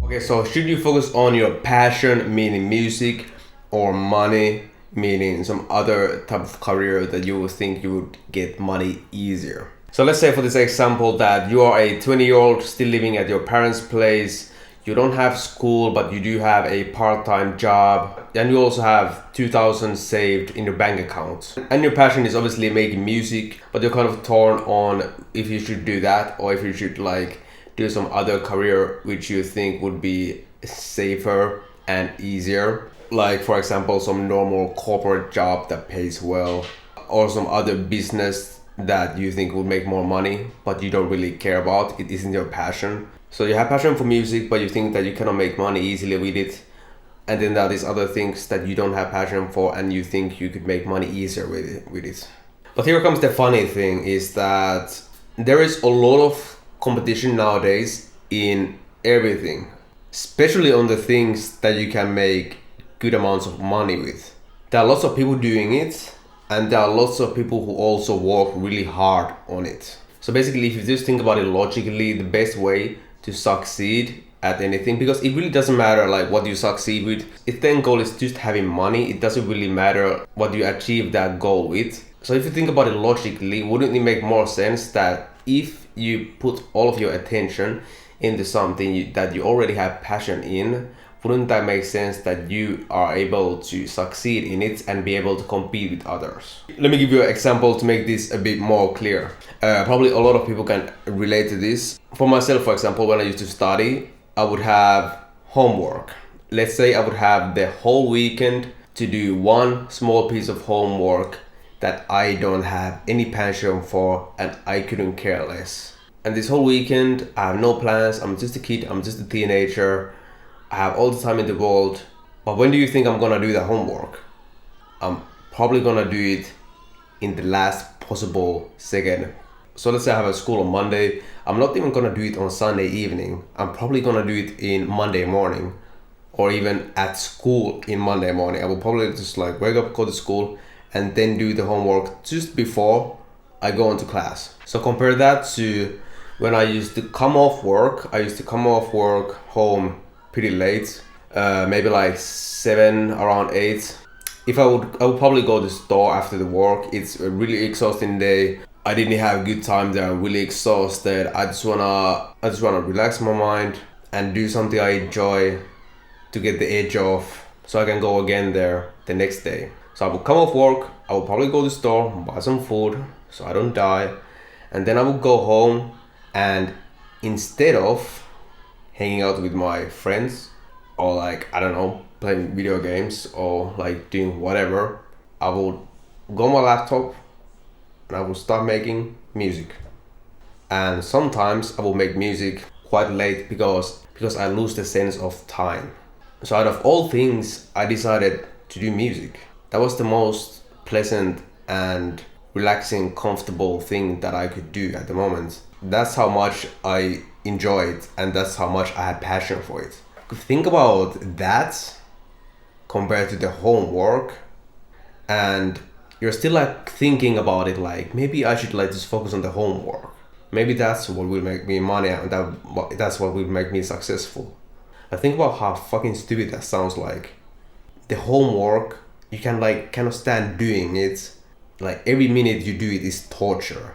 Okay, so should you focus on your passion, meaning music, or money, meaning some other type of career that you would think you would get money easier? So let's say for this example that you are a 20-year-old still living at your parents' place. You don't have school, but you do have a part-time job, and you also have 2,000 saved in your bank account. And your passion is obviously making music, but you're kind of torn on if you should do that or if you should like do some other career which you think would be safer and easier. Like for example, some normal corporate job that pays well, or some other business that you think would make more money, but you don't really care about. It isn't your passion. So you have passion for music, but you think that you cannot make money easily with it. And then there are these other things that you don't have passion for and you think you could make money easier with it. But here comes the funny thing is that there is a lot of competition nowadays in everything, especially on the things that you can make good amounts of money with. There are lots of people doing it, and there are lots of people who also work really hard on it. So basically, if you just think about it logically, the best way to succeed at anything, because it really doesn't matter like what you succeed with. If the end goal is just having money, it doesn't really matter what you achieve that goal with. So if you think about it logically, wouldn't it make more sense that if you put all of your attention into something that you already have passion in, wouldn't that make sense that you are able to succeed in it and be able to compete with others? Let me give you an example to make this a bit more clear. Probably a lot of people can relate to this. For myself, for example, when I used to study, I would have homework. Let's say I would have the whole weekend to do one small piece of homework that I don't have any passion for and I couldn't care less. And this whole weekend, I have no plans. I'm just a kid, I'm just a teenager. I have all the time in the world, but when do you think I'm gonna do the homework? I'm probably gonna do it in the last possible second. So let's say I have a school on Monday. I'm not even gonna do it on Sunday evening. I'm probably gonna do it in Monday morning, or even at school in Monday morning. I will probably just like wake up, go to school, and then do the homework just before I go into class. So compare that to when I used to come off work. I used to come off work home pretty late, maybe like 7, around 8. I would probably go to the store after the work. It's a really exhausting day. I didn't have a good time there. I'm really exhausted. I just wanna relax my mind and do something I enjoy to get the edge off, so I can go again there the next day. So I would come off work. I would probably go to the store, buy some food so I don't die, and then I would go home, and instead of hanging out with my friends or like, I don't know, playing video games or like doing whatever, I would go on my laptop and I would start making music. And sometimes I will make music quite late because I lose the sense of time. So out of all things, I decided to do music. That was the most pleasant and relaxing, comfortable thing that I could do at the moment. That's how much I enjoy it, and that's how much I had passion for it. Think about that compared to the homework, and you're still like thinking about it like, maybe I should like just focus on the homework. Maybe that's what will make me money, and that's what will make me successful. I think about how fucking stupid that sounds like. The homework, you can like cannot stand doing it. Like every minute you do it is torture.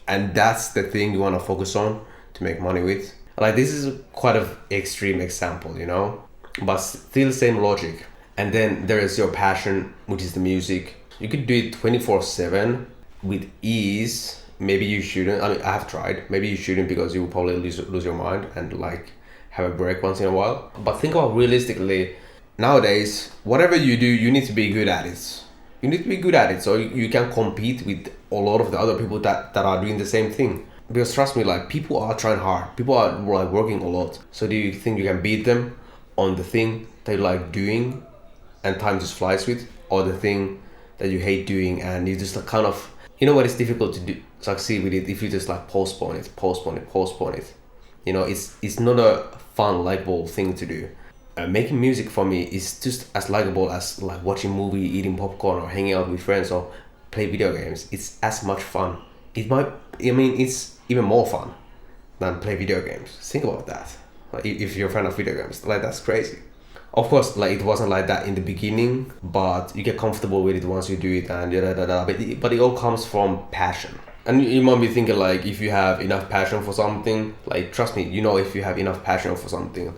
And that's the thing you want to focus on to make money with. Like this is quite an extreme example, you know, but still same logic. And then there is your passion, which is the music. You could do it 24/7 with ease. Maybe you shouldn't. I mean, I have tried. Maybe you shouldn't, because you will probably lose your mind and like have a break once in a while. But think about realistically, nowadays, whatever you do, you need to be good at it. You need to be good at it so you can compete with a lot of the other people that are doing the same thing. Because trust me, like people are trying hard. People are like working a lot. So do you think you can beat them on the thing that you like doing and time just flies with, or the thing that you hate doing and you just like kind of, you know what, it's difficult to succeed with it if you just like postpone it. You know, it's not a fun, likable thing to do. Making music for me is just as likable as like watching movie, eating popcorn, or hanging out with friends, or play video games. It's as much fun. It's even more fun than play video games. Think about that. Like, if you're a fan of video games, like that's crazy. Of course, like it wasn't like that in the beginning, but you get comfortable with it once you do it, and but it all comes from passion. And you might be thinking like, if you have enough passion for something, like trust me, you know, if you have enough passion for something,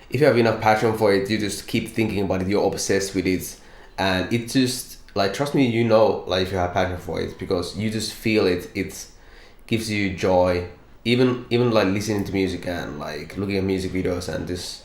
if you have enough passion for it, you just keep thinking about it, you're obsessed with it, and it just like, trust me, you know, like if you have passion for it, because you just feel it, it gives you joy. Even like listening to music and like looking at music videos and just,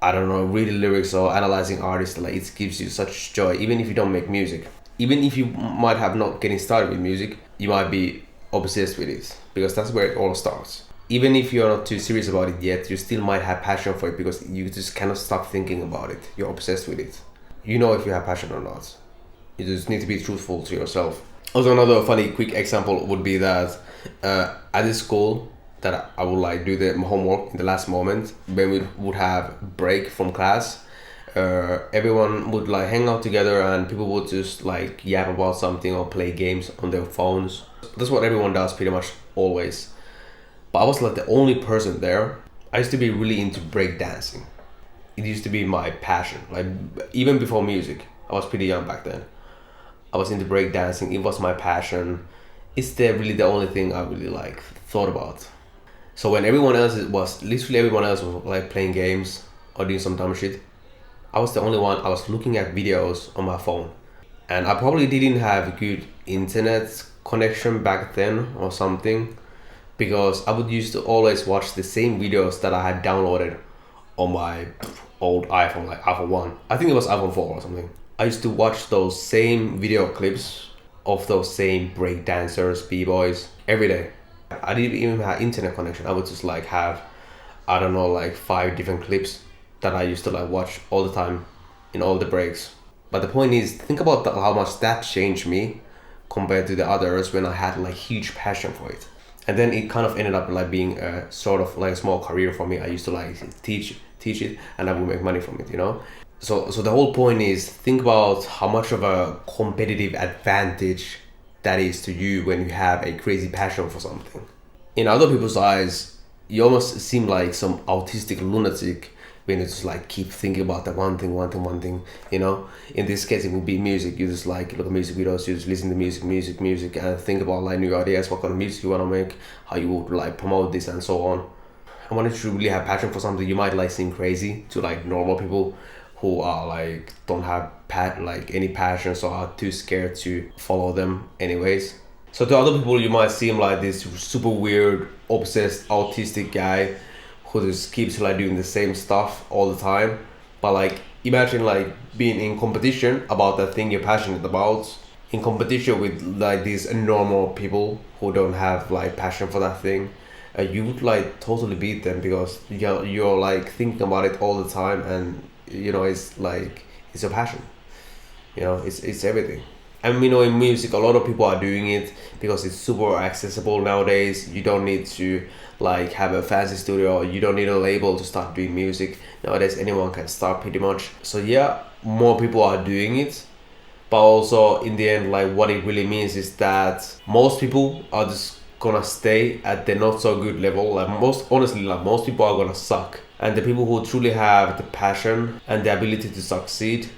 I don't know, reading lyrics or analyzing artists, like it gives you such joy. Even if you don't make music, even if you might have not getting started with music, you might be obsessed with it, because that's where it all starts. Even if you're not too serious about it yet, you still might have passion for it, because you just cannot stop thinking about it. You're obsessed with it. You know if you have passion or not. You just need to be truthful to yourself. Also, another funny quick example would be that at this school that I would like do the homework in the last moment, when we would have break from class, everyone would like hang out together and people would just like yap about something or play games on their phones. That's what everyone does pretty much always. But I was like the only person there. I used to be really into break dancing. It used to be my passion. Like even before music, I was pretty young back then. I was into break dancing. It was my passion. It's really the only thing I really like thought about. So when literally everyone else was like playing games or doing some dumb shit, I was the only one. I was looking at videos on my phone, and I probably didn't have good internet connection back then or something, because I would used to always watch the same videos that I had downloaded on my old iPhone, like iPhone 1. I think it was iPhone 4 or something. I used to watch those same video clips of those same break dancers, b-boys, every day. I didn't even have internet connection. I would just like have, I don't know, like 5 different clips that I used to like watch all the time in all the breaks. But the point is, think about how much that changed me compared to the others when I had like huge passion for it. And then it kind of ended up like being a sort of like a small career for me. I used to like teach it, and I would make money from it, you know? So the whole point is, think about how much of a competitive advantage that is to you when you have a crazy passion for something. In other people's eyes, you almost seem like some autistic lunatic when you just like keep thinking about that one thing, you know? In this case, it would be music. You just like look at music videos, you just listen to music, and think about like new ideas, what kind of music you want to make, how you would like promote this and so on. And when you really have passion for something, you might like seem crazy to like normal people who are like don't have any passion, so are too scared to follow them anyways. So to other people, you might seem like this super weird, obsessed, autistic guy who just keeps like doing the same stuff all the time. But like, imagine like being in competition about that thing you're passionate about, in competition with like these normal people who don't have like passion for that thing. You would like totally beat them, because you're like thinking about it all the time, and you know, it's like, it's a passion, you know, it's everything. And you know, in music, a lot of people are doing it because it's super accessible nowadays. You don't need to like have a fancy studio, you don't need a label to start doing music. Nowadays anyone can start pretty much. So yeah, more people are doing it, but also in the end, like what it really means is that most people are just gonna stay at the not so good level. Like most people are gonna suck, and the people who truly have the passion and the ability to succeed,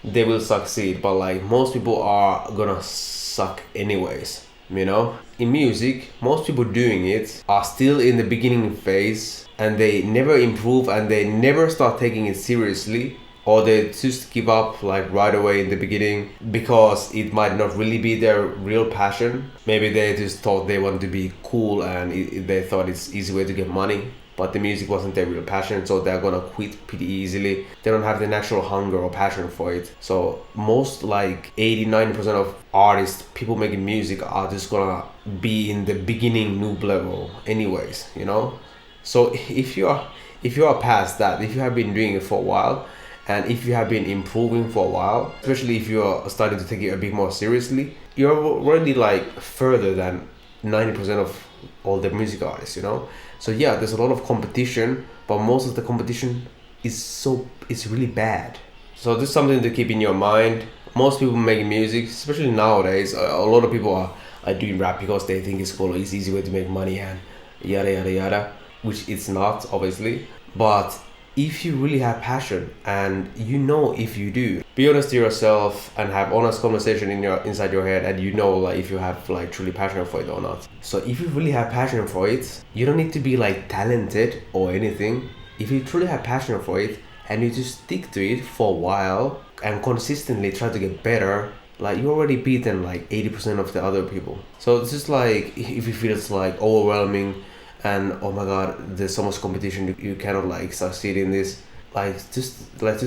they will succeed. But like most people are gonna suck anyways, you know? In music, most people doing it are still in the beginning phase, and they never improve, and they never start taking it seriously, or they just give up like right away in the beginning because it might not really be their real passion. Maybe they just thought they wanted to be cool, and they thought it's easy way to get money, but the music wasn't their real passion, so they're gonna quit pretty easily. They don't have the natural hunger or passion for it. So most like 80-90% of artists, people making music, are just gonna be in the beginning noob level anyways, you know? So if you are past that, if you have been doing it for a while, and if you have been improving for a while, especially if you're starting to take it a bit more seriously, you're already like further than 90% of all the music artists, you know? So yeah, there's a lot of competition, but most of the competition is really bad. So this is something to keep in your mind. Most people making music, especially nowadays, a lot of people are doing rap because they think it's cool, it's easy way to make money and yada yada yada, which it's not, obviously. But if you really have passion, and if you do, be honest to yourself and have honest conversation inside your head, and like if you have like truly passionate for it or not. So if you really have passion for it, you don't need to be like talented or anything. If you truly have passion for it and you just stick to it for a while and consistently try to get better, like you already beaten like 80% of the other people. So it's just like if you feel it's like overwhelming and oh my god, there's so much competition, you cannot like succeed in this, like just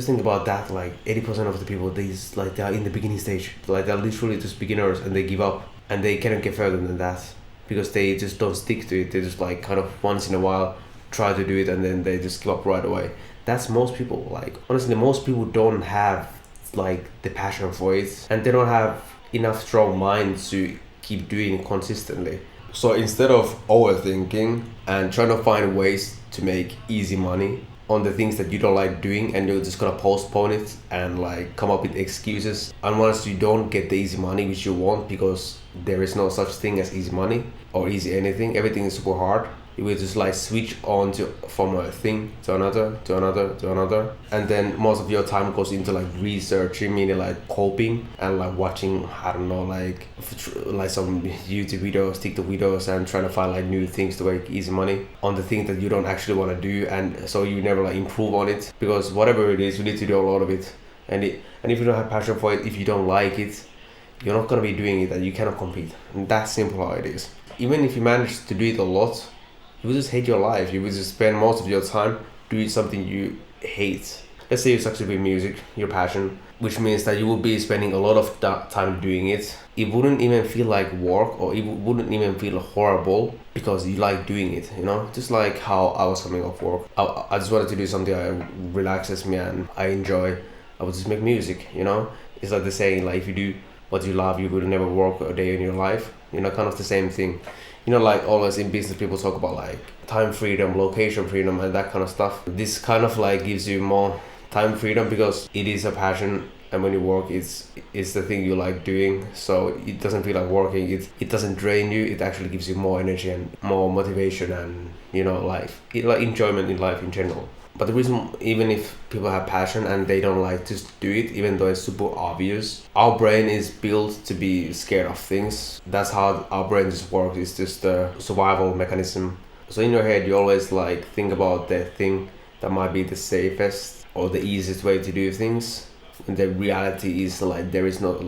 think about that. Like 80% of the people, they are in the beginning stage, like they're literally just beginners and they give up and they cannot get further than that because they just don't stick to it. They just like kind of once in a while try to do it and then they just give up right away. That's most people. Like honestly, most people don't have like the passion for it and they don't have enough strong mind to keep doing it consistently. So instead of overthinking and trying to find ways to make easy money on the things that you don't like doing and you're just gonna postpone it and like come up with excuses, and once you don't get the easy money which you want, because there is no such thing as easy money or easy anything, everything is super hard. You will just like switch on from a thing to another to another to another, and then most of your time goes into like researching, meaning like coping and like watching, I don't know, like some YouTube videos, TikTok videos, and trying to find like new things to make easy money on the thing that you don't actually want to do, and so you never like improve on it, because whatever it is, you need to do a lot of it, and if you don't have passion for it, if you don't like it, you're not gonna be doing it and you cannot compete. And that's simple how it is. Even if you manage to do it a lot, you will just hate your life. You will just spend most of your time doing something you hate. Let's say you succeed with music, your passion, which means that you will be spending a lot of time doing it. It wouldn't even feel like work, or it wouldn't even feel horrible because you like doing it, Just like how I was coming off work. I just wanted to do something that relaxes me and I enjoy. I would just make music, It's like the saying, like if you do what you love, you will never work a day in your life. Kind of the same thing. Like always in business, people talk about like time freedom, location freedom, and that kind of stuff. This kind of like gives you more time freedom because it is a passion, and when you work, it's the thing you like doing. So it doesn't feel like working. It doesn't drain you. It actually gives you more energy and more motivation, and like enjoyment in life in general. But the reason, even if people have passion and they don't like to do it, even though it's super obvious, our brain is built to be scared of things. That's how our brain just works. It's just a survival mechanism. So in your head, you always like think about the thing that might be the safest or the easiest way to do things. And the reality is like there's no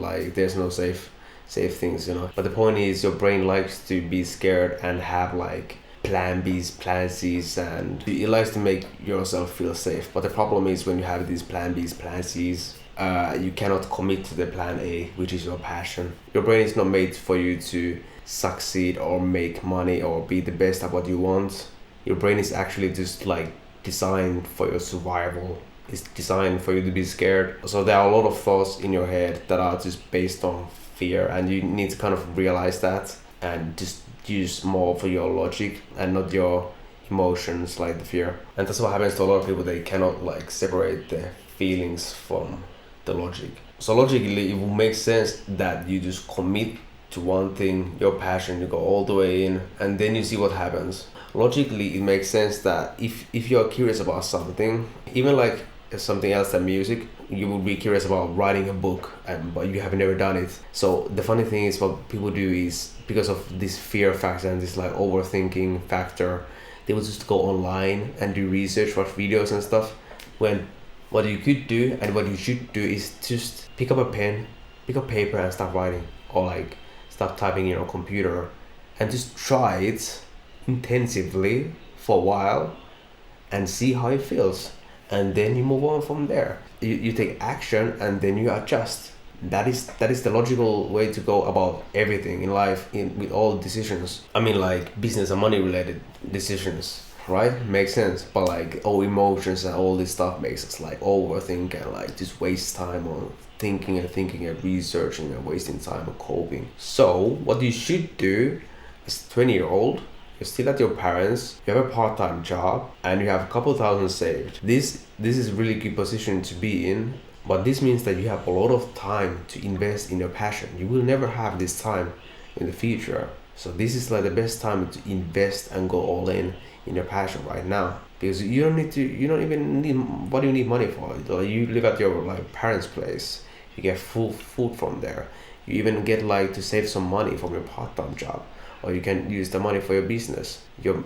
safe things, But the point is, your brain likes to be scared and have like plan B's, plan C's, and it likes to make yourself feel safe. But the problem is when you have these plan B's, plan C's, you cannot commit to the plan A, which is your passion. Your brain is not made for you to succeed or make money or be the best at what you want. Your brain is actually just like designed for your survival. It's designed for you to be scared. So there are a lot of thoughts in your head that are just based on fear, and you need to kind of realize that and just use more for your logic and not your emotions, like the fear. And that's what happens to a lot of people. They cannot like separate the feelings from the logic. So logically it will make sense that you just commit to one thing, your passion, you go all the way in and then you see what happens. Logically it makes sense that if you're curious about something, even like something else than music, you will be curious about writing a book, but you have never done it. So the funny thing is, what people do is, because of this fear factor and this like overthinking factor, they will just go online and do research, watch videos and stuff, when what you could do and what you should do is just pick up a pen, pick up paper and start writing, or like start typing in your computer and just try it intensively for a while and see how it feels. And then you move on from there. You take action and then you adjust. That is the logical way to go about everything in life, with all decisions. I mean, like business and money related decisions, right? Makes sense. But like all emotions and all this stuff makes us like overthink and like just waste time on thinking and researching and wasting time on coping. So what you should do as a 20-year-old, you're still at your parents, you have a part-time job, and you have a couple thousand saved. This is a really good position to be in, but this means that you have a lot of time to invest in your passion. You will never have this time in the future. So this is like the best time to invest and go all in your passion right now, because you don't even need, what do you need money for? Like, you live at your like parents' place, you get full food from there, you even get like to save some money from your part-time job, or you can use the money for your business, your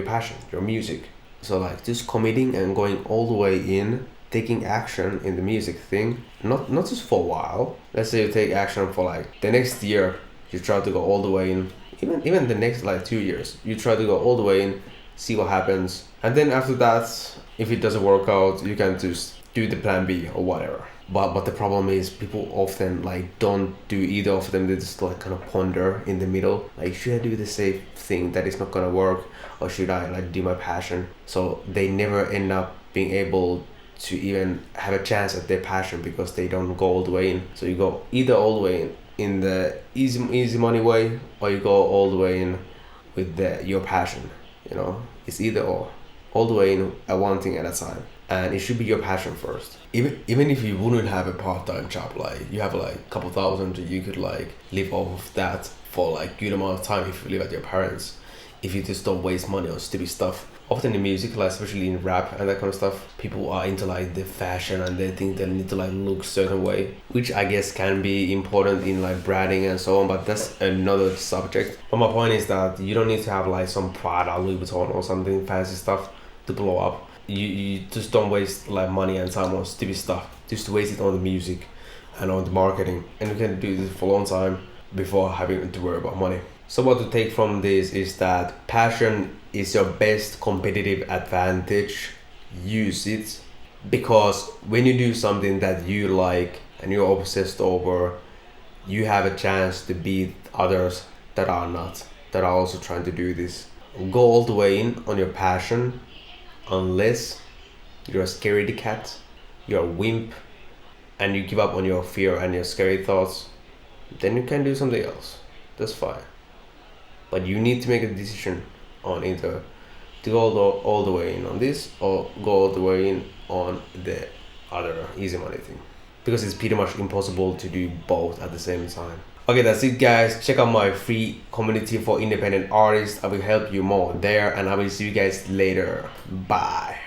passion, your music. So like just committing and going all the way in, taking action in the music thing, not just for a while. Let's say you take action for like the next year, you try to go all the way in, even the next like 2 years, you try to go all the way in, see what happens, and then after that, if it doesn't work out, you can just do the plan B or whatever. But the problem is people often like don't do either of them. They just like kind of ponder in the middle, like should I do the safe thing that is not gonna work, or should I like do my passion? So they never end up being able to even have a chance at their passion, because they don't go all the way in. So you go either all the way in the easy money way, or you go all the way in with your passion. It's either or, all the way in at one thing at a time, and it should be your passion first. Even if you wouldn't have a part-time job, like you have like a couple thousand, you could like live off of that for like good amount of time if you live at your parents, if you just don't waste money on stupid stuff. Often in music, like especially in rap and that kind of stuff, people are into like the fashion, and they think they need to like look certain way, which I guess can be important in like branding and so on, but that's another subject. But my point is that you don't need to have like some Prada, Louis Vuitton or something fancy stuff to blow up. You just don't waste like money and time on stupid stuff, just waste it on the music and on the marketing, and you can do this for a long time before having to worry about money. So what to take from this is that passion is your best competitive advantage. Use it, because when you do something that you like and you're obsessed over, you have a chance to beat others that are not, that are also trying to do this. Go all the way in on your passion, unless you're a scaredy cat, you're a wimp, and you give up on your fear and your scary thoughts, then you can do something else. That's fine. But you need to make a decision on either to go all the way in on this, or go all the way in on the other easy money thing, because it's pretty much impossible to do both at the same time. Okay, that's it guys. Check out my free community for independent artists. I will help you more there, and I will see you guys later. Bye.